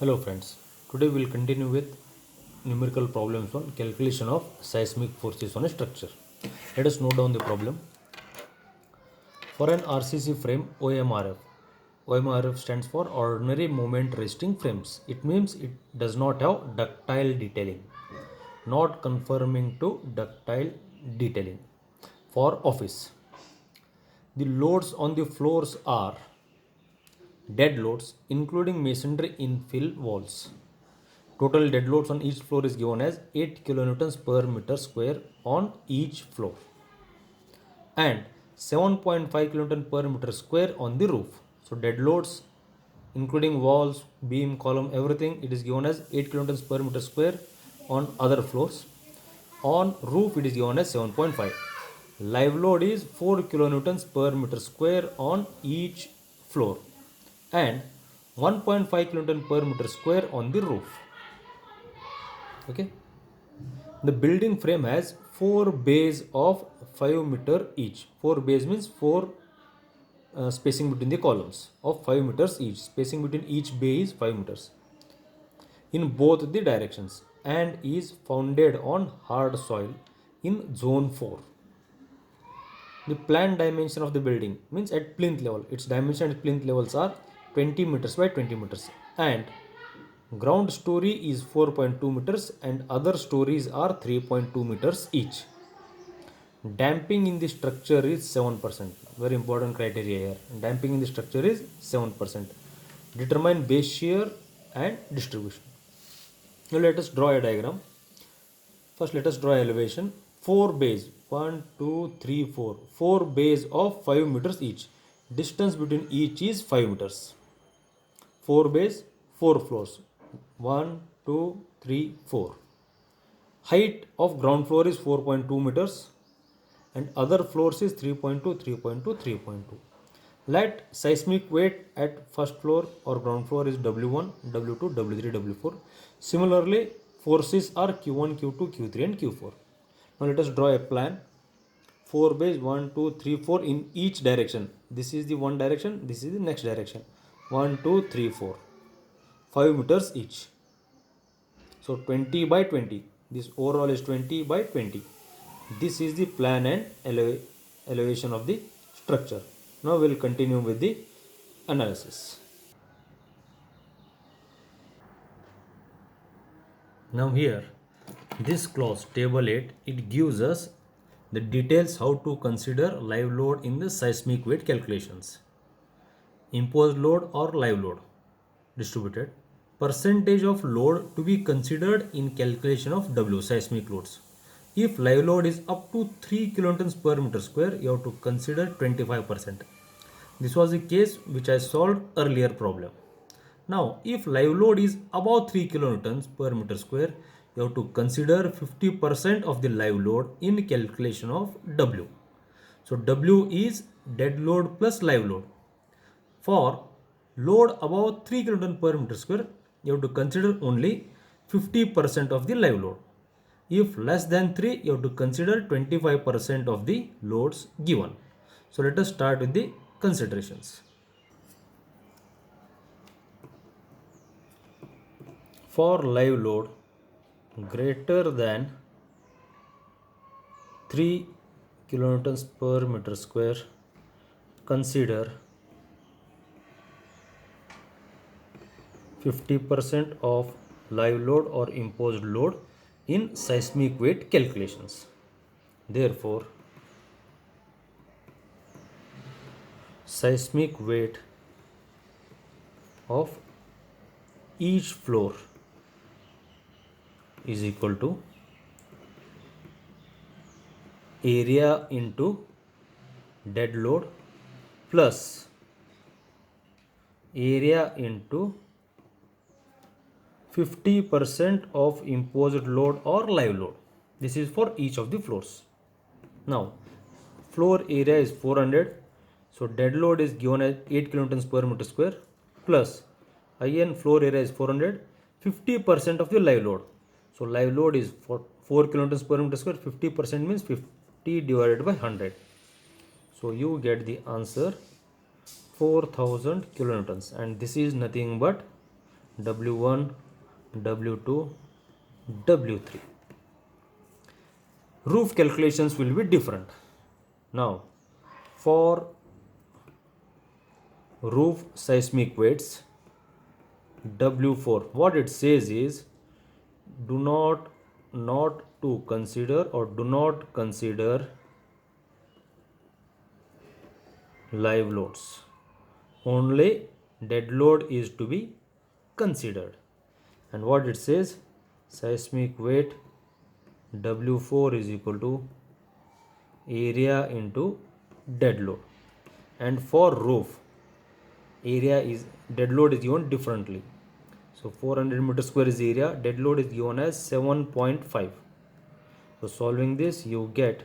Hello friends, today we will continue with numerical problems on calculation of seismic forces on a structure. Let us note down the problem. For an RCC frame OMRF stands for ordinary moment resting frames. It means it does not have ductile detailing, not conforming to ductile detailing. For office, the loads on the floors are dead loads including masonry infill walls. Total dead loads on each floor is given as 8 kilonewtons per meter square on each floor and 7.5 kilonewton per meter square on the roof. So dead loads including walls, beam, column, everything, it is given as 8 kilonewtons per meter square on other floors. On roof it is given as 7.5. Live load is 4 kilonewtons per meter square on each floor and 1.5 kilonewton per meter square on the roof. Okay. The building frame has 4 bays of 5 meter each. 4 bays means 4 spacing between the columns of 5 meters each. Spacing between each bay is 5 meters in both the directions and is founded on hard soil in zone 4. The planned dimension of the building means at plinth level. Its dimension at plinth levels are 20 meters by 20 meters and ground story is 4.2 meters and other stories are 3.2 meters each. Damping in the structure is 7%. Very important criteria here. Damping in the structure is 7%. Determine base shear and distribution. Now let us draw a diagram. First let us draw elevation. 4 bays. 1, 2, 3, 4. 4 bays of 5 meters each. Distance between each is 5 meters. 4 bays, 4 floors. 1, 2, 3, 4. Height of ground floor is 4.2 meters and other floors is 3.2, 3.2, 3.2. Let seismic weight at first floor or ground floor is W1, W2, W3, W4. Similarly, forces are Q1, Q2, Q3 and Q4. Now let us draw a plan. 4 bays, 1, 2, 3, 4 in each direction. This is the one direction, this is the next direction. 1, 2, 3, 4. 5 meters each. So 20 by 20. This overall is 20 by 20. This is the plan and elevation of the structure. Now we will continue with the analysis. Now here, this clause table 8, it gives us the details how to consider live load in the seismic weight calculations. Imposed load or live load distributed. Percentage of load to be considered in calculation of W seismic loads. If live load is up to 3 kilonewtons per meter square, you have to consider 25%. This was the case which I solved earlier problem. Now, if live load is above 3 kilonewtons per meter square, you have to consider 50% of the live load in calculation of W. So, W is dead load plus live load. For load above 3 kilonewton per meter square, you have to consider only 50% of the live load. If less than 3, you have to consider 25% of the loads given. So let us start with the considerations. For live load greater than 3 kilonewtons per meter square, consider 50% of live load or imposed load in seismic weight calculations. Therefore, seismic weight of each floor is equal to area into dead load plus area into 50% of imposed load or live load. This is for each of the floors. Now, floor area is 400. So, dead load is given as 8 kilonewtons per meter square plus IN floor area is 400. 50% of the live load. So, live load is 4 kilonewtons per meter square. 50% means 50 divided by 100. So, you get the answer 4000 kilonewtons, and this is nothing but W1, W2, W3. Roof calculations will be different. Now, for roof seismic weights W4, what it says is do not to consider or do not consider live loads. Only dead load is to be considered. And what it says, seismic weight W4 is equal to area into dead load. And for roof, area is dead load is given differently. So 400 meter square is area, dead load is given as 7.5. So solving this, you get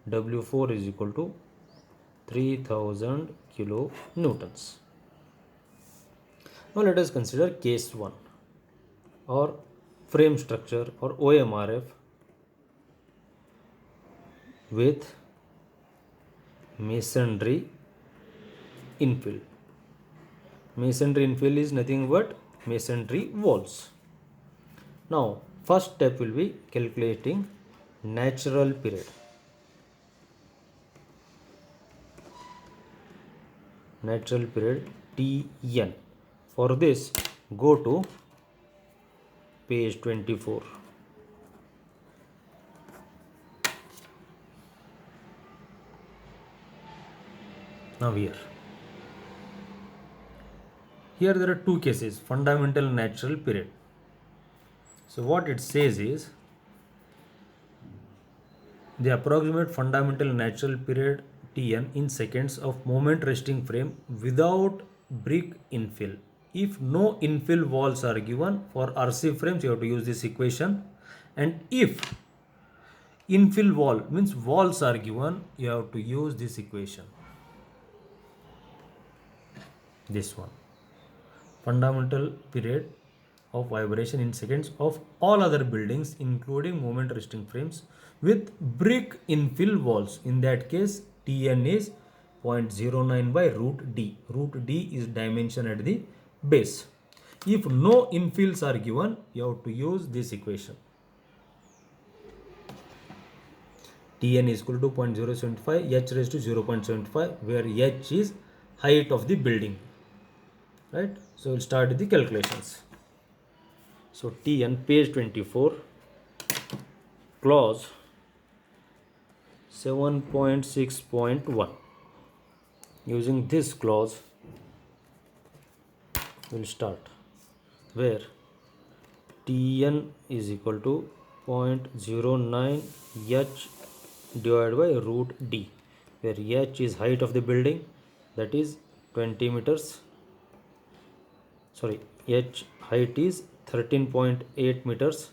W4 is equal to 3000 kilonewtons. Now let us consider case 1 or frame structure or OMRF with masonry infill. Masonry infill is nothing but masonry walls. Now first step will be calculating natural period. Natural period Tn. For this, go to page 24. Now here there are two cases, fundamental and natural period. So what it says is the approximate fundamental natural period Tn in seconds of moment resting frame without brick infill. If no infill walls are given for RC frames, you have to use this equation. And if infill wall means walls are given, you have to use this equation. This one. Fundamental period of vibration in seconds of all other buildings including moment resting frames with brick infill walls. In that case, Tn is 0.09 by root D. Root D is dimension at the base. If no infills are given, you have to use this equation. Tn is equal to 0.075 h raised to 0.75, where h is height of the building. Right? So we'll start with the calculations. So Tn, page 24, clause 7.6.1. Using this clause, we'll start where Tn is equal to 0.09 h divided by root D, where h is height of the building, that is 20 meters. Sorry, h height is 13.8 meters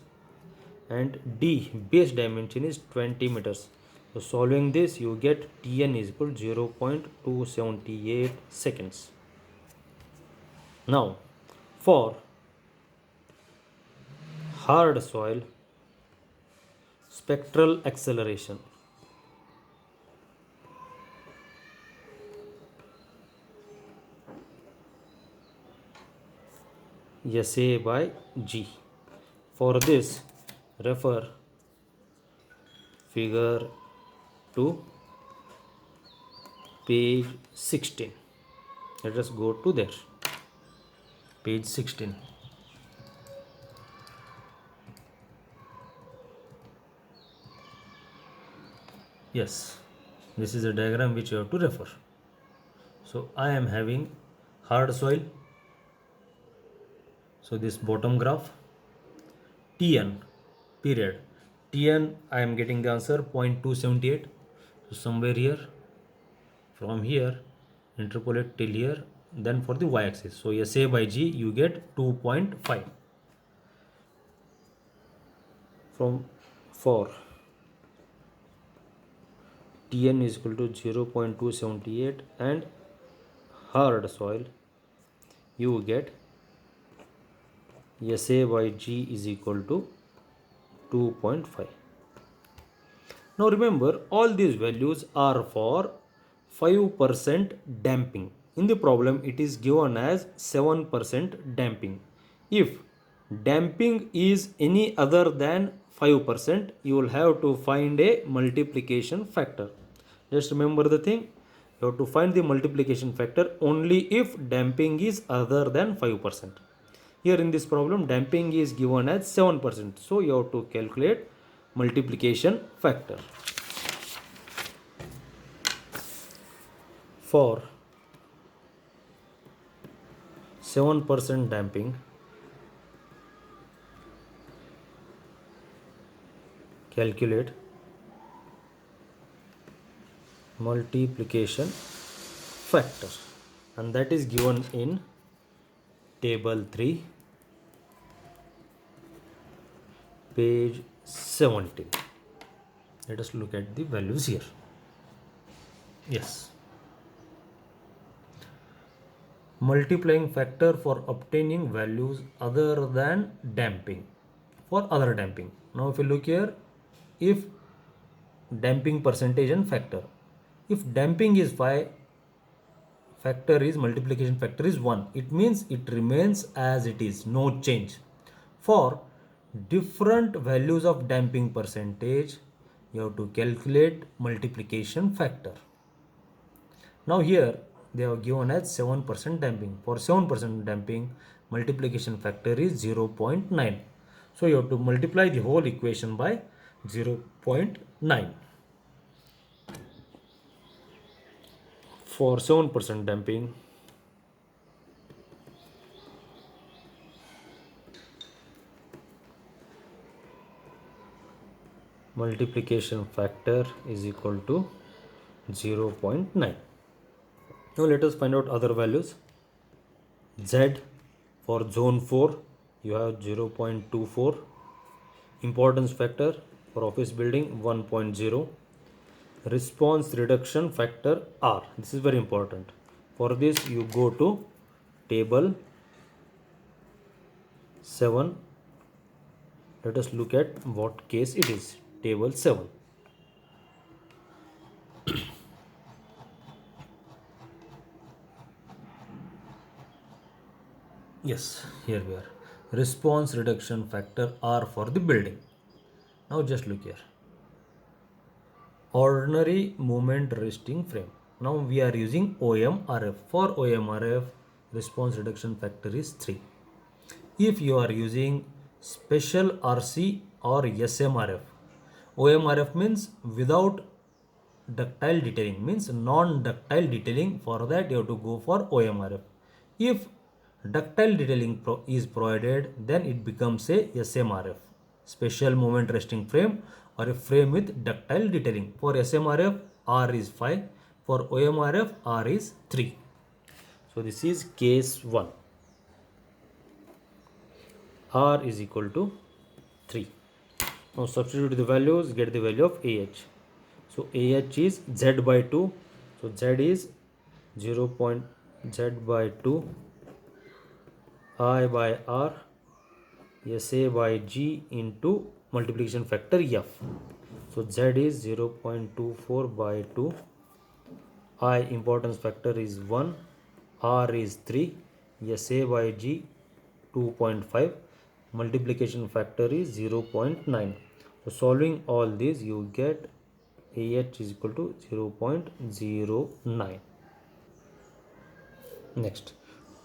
and D base dimension is 20 meters. So solving this, you get Tn is equal to 0.278 seconds. Now for hard soil, spectral acceleration. SA by G. For this, refer figure 2, page 16. Let us go to there. Page 16. Yes, this is a diagram which you have to refer. So I am having hard soil. So this bottom graph, Tn period. Tn, I am getting the answer 0.278. So somewhere here, from here, interpolate till here, then for the y-axis. So SA by G, you get 2.5. For Tn is equal to 0.278 and hard soil, you get SA by G is equal to 2.5. Now remember, all these values are for 5% damping. In the problem, it is given as 7% damping. If damping is any other than 5%, you will have to find a multiplication factor. Just remember the thing, you have to find the multiplication factor only if damping is other than 5%. Here in this problem, damping is given as 7%. So you have to calculate multiplication factor. For 7% damping, calculate multiplication factor, and that is given in table 3, page 17. Let us look at the values here. Yes. Multiplying factor for obtaining values other than damping. For other damping. Now if you look here, if damping percentage and factor. If damping is 5, factor is multiplication factor is 1. It means it remains as it is, no change. For different values of damping percentage, you have to calculate multiplication factor. Now here they have given as 7% damping. For 7% damping, multiplication factor is 0.9. So you have to multiply the whole equation by 0.9. For 7% damping, multiplication factor is equal to 0.9. Now let us find out other values. Z for zone 4, you have 0.24. Importance factor for office building 1.0. Response reduction factor R. This is very important. For this you go to table 7. Let us look at what case it is. Table 7. Yes, here we are. Response reduction factor R for the building. Now just look here. Ordinary moment resting frame. Now we are using OMRF. For OMRF, response reduction factor is 3. If you are using special RC or SMRF, OMRF means without ductile detailing, means non-ductile detailing. For that you have to go for OMRF. If ductile detailing is provided, then it becomes a SMRF, special moment resting frame, or a frame with ductile detailing. For SMRF, R is 5. For OMRF, R is 3. So this is case 1. R is equal to 3. Now substitute the values, get the value of AH. So AH is Z by 2. So Z is 0. Z by 2. I by R, SA by G into multiplication factor F. So Z is 0.24 by 2. I importance factor is 1. R is 3. SA by G 2.5. Multiplication factor is 0.9. So solving all these, you get AH is equal to 0.09. Next,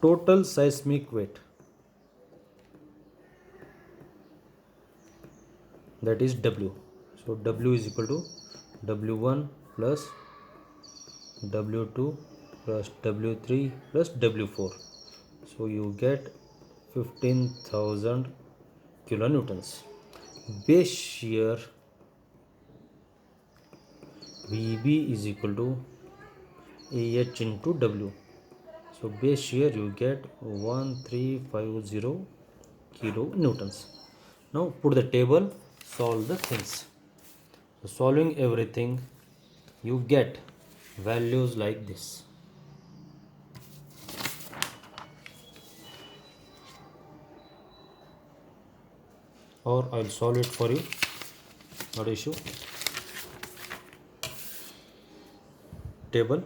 total seismic weight, that is W. So W is equal to W1 plus W2 plus W3 plus W4. So you get 15,000 kilonewtons. Base shear VB is equal to AH into W. So base shear you get 1350 kilonewtons. Now put the table, solve the things. So solving everything, you get values like this. Or I'll solve it for you, not issue. Table.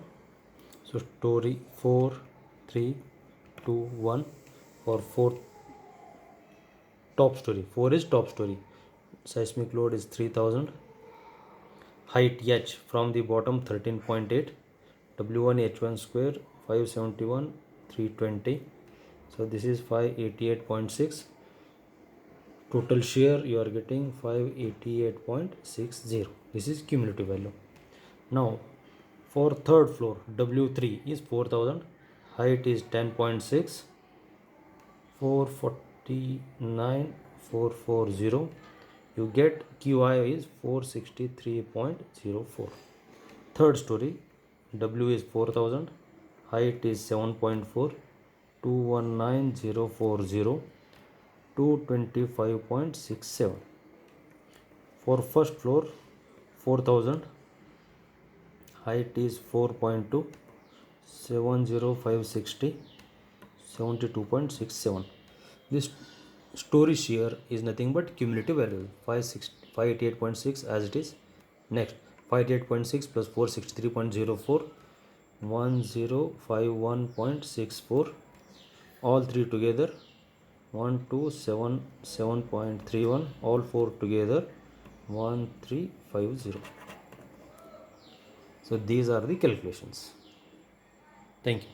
So story 4, 3, 2, 1 for 4 top story. 4 is top story. Seismic load is 3000. Height h from the bottom 13.8. W1 h1 square 571 320. So this is 588.6. Total shear you are getting 588.60. This is cumulative value. Now for third floor W3 is 4000. Height is 10.6. 449,440. You get QI is 463.04. Third story W is 4000. Height is 7.4. 219,040. 225.67. For first floor 4000. Height is 4.2. 70560. 72.67. This story shear is nothing but cumulative value 588.6 as it is. Next 588.6 plus 463.04 1051.64. all three together 1277.31. all four together 1350. So these are the calculations. Thank you.